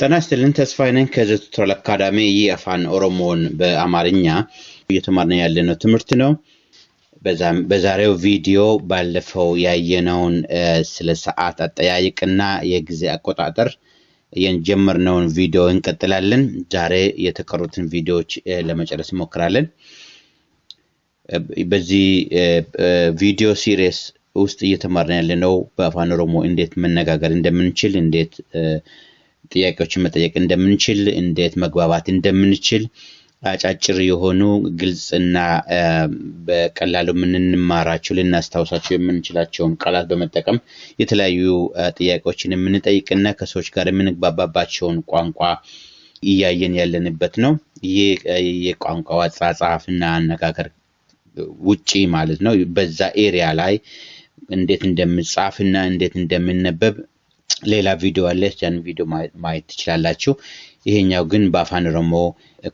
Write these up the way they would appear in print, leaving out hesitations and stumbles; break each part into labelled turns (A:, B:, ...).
A: ጤና ይስጥልን ተስፋዬ ነኝ ከዘቱትራል አካዳሚ የአፋን ኦሮሞን በአማርኛ እየተማርን ያለነው ትምህርት ነው። በዛሬው ቪዲዮ ባለፈው ያየነውን ስለ ሰዓት አጠያይቅና የጊዜ አቆጣጠር የጀመርነውን ቪዲዮ እንቀጥላለን። ዛሬ የተቀሩትን ቪዲዮዎች ለመጨረስ እንሞክራለን። በዚህ ቪዲዮ ሲሪስ ውስጥ እየተማርን ያለነው በአፋን ኦሮሞ እንዴት መነጋገር እንደምንችል፣ እንዴት ጥያቄዎችን መጠየቅ እንደምንችል፣ እንዴት መግባባት እንደምንችል አጫጭር የሆኑ ግልጽና በቀላሉ ምንማራቸው ልናስታውሳቸው የምንችላቸውን ቃላት በመጠቀም የተለያዩ ጥያቄዎችን የምንጠይቅና ከሰዎች ጋር የምንግባባባቸውን ቋንቋ እያየን ያለንበት ነው። የቋንቋው አጻጻፍና አነጋገር ውጪ ማለት ነው። በዛ ኤሪያ ላይ እንዴት እንደምጻፍና እንዴት እንደምንነበብ ሌላ ቪዲዮ አለ። ያን ቪዲዮ ማየት ትችላላችሁ። ይሄኛው ግን በአፋን ኦሮሞ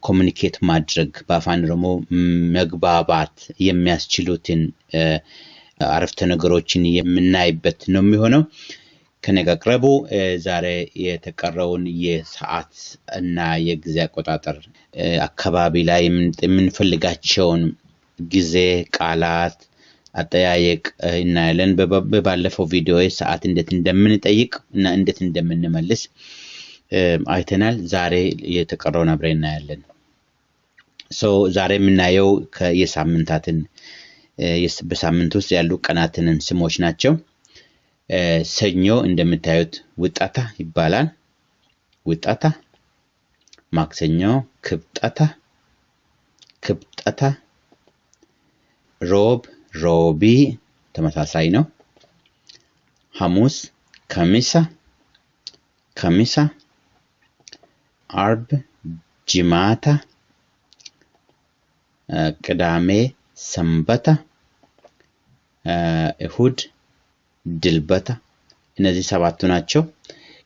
A: ኮሙኒኬት ማድረግ በአፋን ኦሮሞ መግባባት የሚያስችሉትን አረፍተ ነገሮችን የምናይበት ነው የሚሆነው። ከነጋግረቡ ዛሬ የተቀረውን የሰዓት እና የጊዜ አቆጣጠር አካባቢ ላይ የምንፈልጋቸውን ጊዜ ቃላት አጠያየቅ እናያለን። በባለፈው ቪዲዮ ሰዓት እንዴት እንደምንጠይቅ እና እንዴት እንደምንመልስ አይተናል። ዛሬ የተቀረውን አብረን እናያለን። ዛሬ የምናየው የሳምንታትን በሳምንት ውስጥ ያሉ ቀናትን ስሞች ናቸው። ሰኞ እንደምታዩት ውጣታ ይባላል። ውጣታ። ማክሰኞ ክብጠታ ክብጠታ። ሮብ ሮቢ ተመሳሳይ ነው። ሐሙስ ከሚሳ ከሚሳ። አርብ ጅማታ። ቅዳሜ ሰንበታ። እሁድ ድልበታ። እነዚህ ሰባቱ ናቸው።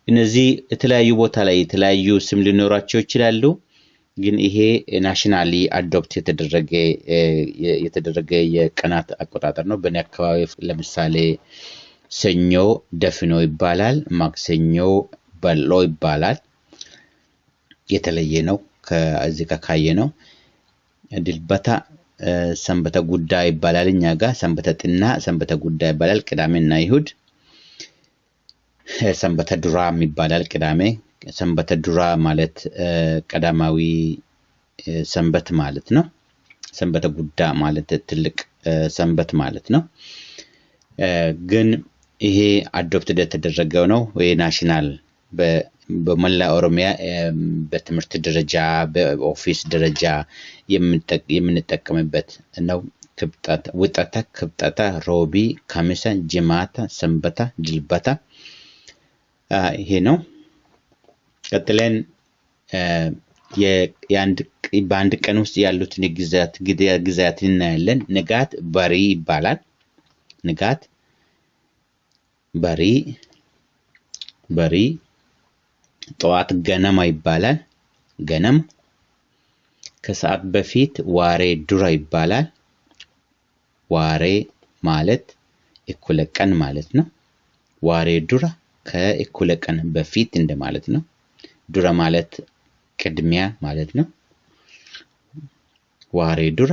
A: እነዚህ የተለያዩ ቦታ ላይ የተለያዩ ስም ሊኖራቸው ይችላሉ። ግን ይሄ ናሽናሊ አዶፕት የተደረገ የቀናት አቆጣጠር ነው። በእኔ አካባቢ ለምሳሌ ሰኞ ደፍኖ ይባላል። ማክሰኞ በሎ ይባላል። የተለየ ነው ከዚህ ጋር ካየነው። ድልበታ ሰንበተ ጉዳይ ይባላል። እኛ ጋር ሰንበተ ጥና ሰንበተ ጉዳይ ይባላል። ቅዳሜና ይሁድ ሰንበተ ዱራም ይባላል። ቅዳሜ ሰንበተ ዱራ ማለት ቀዳማዊ ሰንበት ማለት ነው። ሰንበተ ጉዳ ማለት ትልቅ ሰንበት ማለት ነው። ግን ይሄ አዶፕትድ የተደረገው ነው። ናሽናል በመላ ኦሮሚያ በትምህርት ደረጃ በኦፊስ ደረጃ የምንጠቀምበት ነው። ክብጠታ ውጣታ ክብጠታ ሮቢ ካሚሳ ጅማታ ሰንበታ ድልበታ ይሄ ነው። ቀጥለን በአንድ ቀን ውስጥ ያሉትን ግዛት እናያለን። ንጋት በሪ ይባላል። ንጋት በሪ በሪ። ጠዋት ገነማ ይባላል። ገነም። ከሰዓት በፊት ዋሬ ዱራ ይባላል። ዋሬ ማለት እኩለ ቀን ማለት ነው። ዋሬ ዱራ ከእኩለ ቀን በፊት እንደማለት ነው። ዱራ ማለት ቅድሚያ ማለት ነው። ዋሬ ዱራ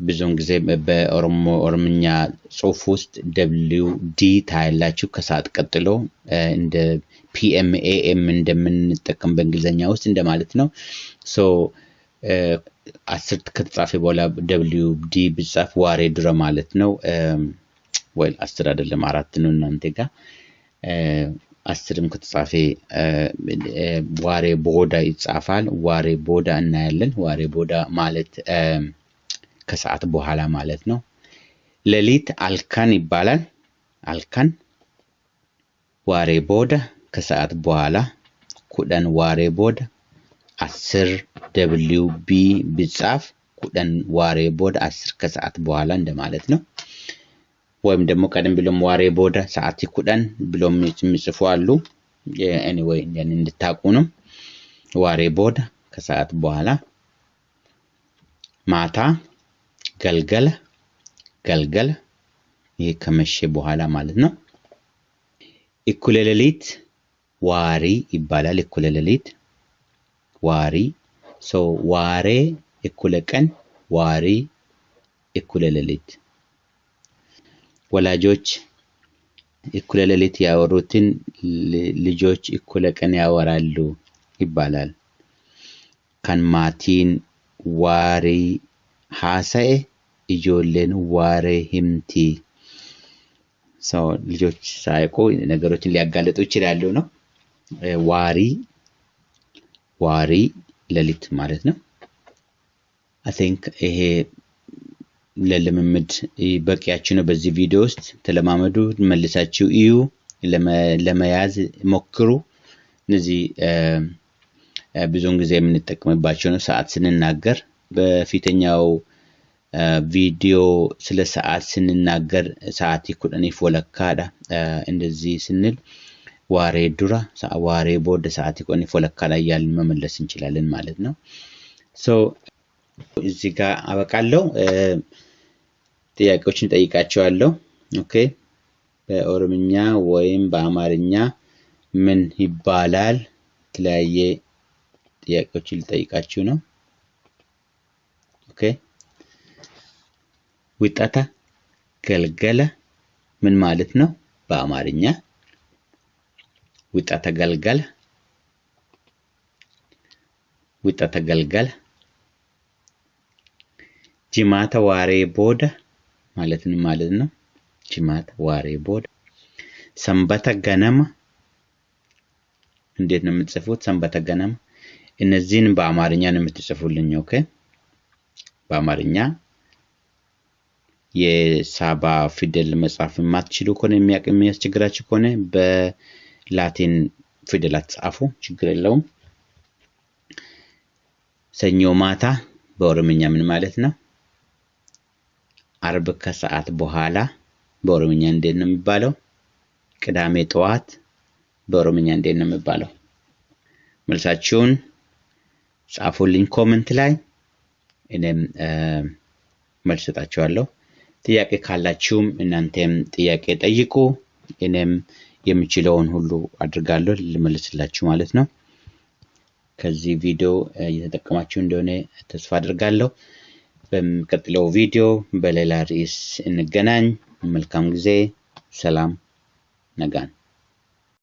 A: ብዙውን ጊዜ በኦሮምኛ ጽሑፍ ውስጥ WD ታያላችሁ። ከሰዓት ቀጥሎ እንደ PM AM እንደምንጠቀም በእንግሊዘኛ ውስጥ እንደማለት ነው። 10 ከተጻፈ በኋላ WD ቢጻፍ ዋሬ ዱራ ማለት ነው። 10 አይደለም 4 ነው እናንተ ጋር። 10ም ከተጻፈ ዋሬ ቦዳ ይጻፋል። ዋሬ ቦዳ እናያለን። ዋሬ ቦዳ ማለት ከሰዓት በኋላ ማለት ነው። ሌሊት አልካን ይባላል። አልካን። ዋሬ ቦዳ ከሰዓት በኋላ። ኩደን ዋሬ ቦዳ 10 WB ቢጻፍ ኩደን ዋሬ ቦዳ 10 ከሰዓት በኋላ እንደማለት ነው። ወይም ደግሞ ቀደም ብሎም ዋሬ ቦዳ ሰዓት ኩደን ብሎም የሚጽፉ አሉ። ኤኒዌይ ያን እንድታቁ ነው። ዋሬ ቦዳ ከሰዓት በኋላ። ማታ ገልገለ ገልገለ ይሄ ከመሸ በኋላ ማለት ነው። እኩለ ሌሊት ዋሪ ይባላል እኩለ ሌሊት ዋሪ ሶ ዋሬ እኩለ ቀን ዋሪ እኩለ ሌሊት ወላጆች እኩለ ሌሊት ያወሩትን ልጆች እኩለ ቀን ያወራሉ ይባላል kan maatiin waarii haasa'e ijoolleen waaree himti so ልጆች ሳይቆ ነገሮችን ሊያጋለጡ ይችላሉ ነው ዋሪ ሌሊት ማለት ነው I think ይሄ ለልምምድ በቂያችሁ ነው በዚህ ቪዲዮ ውስጥ ተለማመዱ መልሳችሁ እዩ ለመያዝ ሞክሩ እነዚህ ብዙውን ጊዜ የምንጠቀምባቸው ነው ሰዓት ስንናገር በፊተኛው ቪዲዮ ስለ ሰዓት ስንናገር ሰዓት ይኩደኒ ፎለካዳ እንደዚህ ስንል ዋሬ ዱራ ዋሬ ቦደ ሰዓት ይኩደኒ ፎለካዳ ያልን መመለስ እንችላለን ማለት ነው ሶ እዚህ ጋር አበቃለሁ ጥያቄዎችን ጠይቃቸዋለሁ ኦኬ በኦሮምኛ ወይም በአማርኛ ምን ይባላል ተለያየ ጥያቄዎችን ልጠይቃችሁ ነው ኦኬ ዊጣታ ገልገለ ምን ማለት ነው በአማርኛ ዊጣታ ገልገለ ጂማታ ዋሬ ቦደ ማለት ነው ጂማታ ዋሬ ቦደ ሰንበተ ገነማ እንዴት ነው የምትጽፉት ሰንበተ ገነማ እነዚህን በአማርኛ ነው የምትጽፉልኝ ኦኬ በአማርኛ የሳባ ፊደል መጻፍ የማትችሉ ከሆነ የሚያስቸግራችሁ ከሆነ በላቲን ፊደላት ጻፉ ችግር የለውም ሰኞ ማታ በኦሮምኛ ምን ማለት ነው አርብ ከሰዓት በኋላ በኦሮምኛ እንዴት ነው የሚባለው ቅዳሜ ጠዋት በኦሮምኛ እንዴት ነው የሚባለው መልሳችሁን ጻፉልኝ ኮሜንት ላይ እኔም መልስ ሰጣችኋለሁ ጥያቄ ካላችሁም እናንተም ጥያቄ ጠይቁ እኔም የምችለውን ሁሉ አድርጋለሁ ልመልስላችሁ ማለት ነው ከዚህ ቪዲዮ እየተጠቀማችሁ እንደሆነ ተስፋ አድርጋለሁ በሚቀጥለው ቪዲዮ በሌላ ርዕስ እንገናኝ መልካም ጊዜ ሰላም ነጋን